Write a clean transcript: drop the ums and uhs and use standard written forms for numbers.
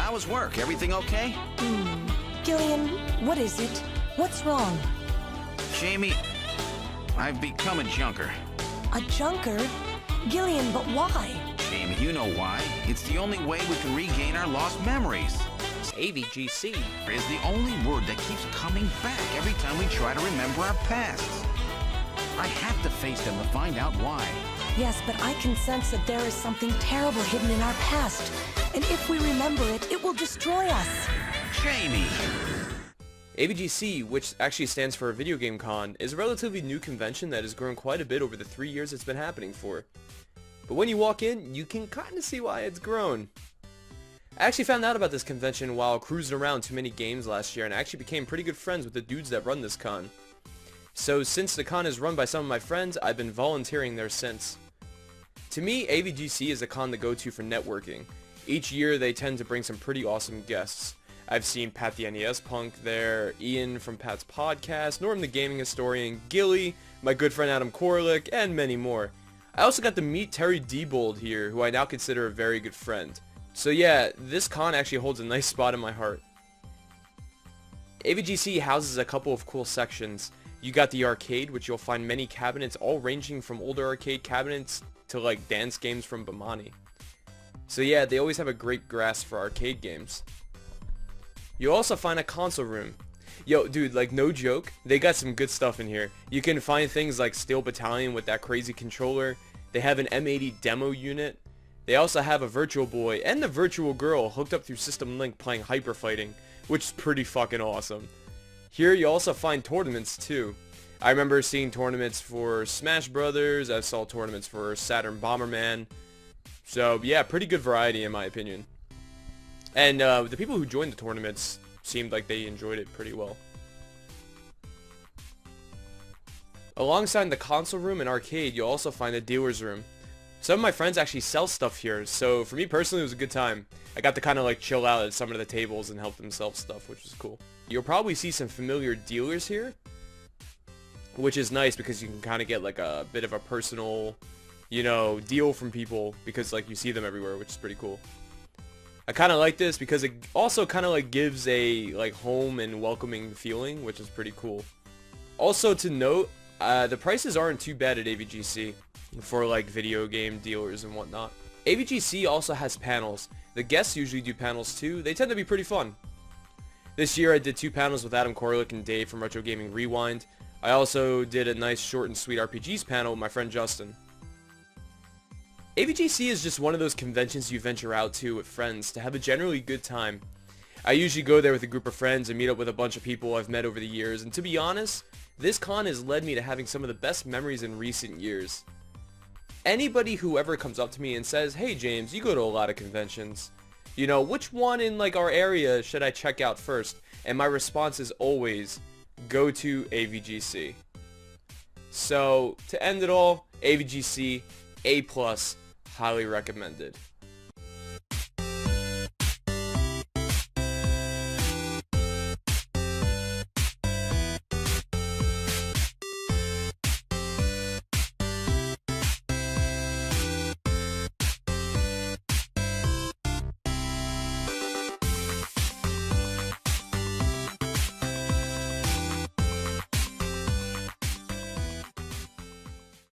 How was work? Everything okay? Gillian, what is it? What's wrong? Jamie, I've become a junker. A junker? Gillian, but why? Jamie, you know why. It's the only way we can regain our lost memories. AVGC Is the only word that keeps coming back every time we try to remember our pasts. I have to face them to find out why. Yes, but I can sense that there is something terrible hidden in our past. And if we remember it, it will destroy us. Jamie! AVGC, which actually stands for Video Game Con, is a relatively new convention that has grown quite a bit over the 3 years it's been happening for. But when you walk in, you can kinda see why it's grown. I actually found out about this convention while cruising around too many games last year, and I actually became pretty good friends with the dudes that run this con. So since the con is run by some of my friends, I've been volunteering there since. To me, AVGC is a con to go to for networking. Each year they tend to bring some pretty awesome guests. I've seen Pat the NES Punk there, Ian from Pat's podcast, Norm the Gaming Historian, Gilly, my good friend Adam Korlick, and many more. I also got to meet Terry Diebold here, who I now consider a very good friend. So yeah, this con actually holds a nice spot in my heart. AVGC houses a couple of cool sections. You got the arcade, which you'll find many cabinets, all ranging from older arcade cabinets to like dance games from Bamani. So yeah, they always have a great grasp for arcade games. You'll also find a console room. Yo, dude, like no joke, they got some good stuff in here. You can find things like Steel Battalion with that crazy controller. They have an M80 demo unit. They also have a Virtual Boy and the Virtual Girl hooked up through System Link playing Hyper Fighting, which is pretty fucking awesome. Here you also find tournaments too. I remember seeing tournaments for Smash Brothers, I saw tournaments for Saturn Bomberman. So yeah, pretty good variety in my opinion. And the people who joined the tournaments seemed like they enjoyed it pretty well. Alongside the console room and arcade, you'll also find a dealer's room. Some of my friends actually sell stuff here, so for me personally it was a good time. I got to kind of like chill out at some of the tables and help them sell stuff, which was cool. You'll probably see some familiar dealers here, which is nice because you can kind of get like a bit of a personal, you know, deal from people because like you see them everywhere, which is pretty cool. I kind of like this because it also kind of like gives a like home and welcoming feeling, which is pretty cool. Also to note, the prices aren't too bad at AVGC for like video game dealers and whatnot. AVGC also has panels. The guests usually do panels too. They tend to be pretty fun. This year I did 2 panels with Adam Korlick and Dave from Retro Gaming Rewind. I also did a nice short and sweet RPGs panel with my friend Justin. AVGC is just one of those conventions you venture out to with friends to have a generally good time. I usually go there with a group of friends and meet up with a bunch of people I've met over the years, and to be honest, this con has led me to having some of the best memories in recent years. Anybody who ever comes up to me and says, "Hey James, you go to a lot of conventions. You know, which one in like our area should I check out first?" And my response is always, go to AVGC. So, to end it all, AVGC, A+, highly recommended.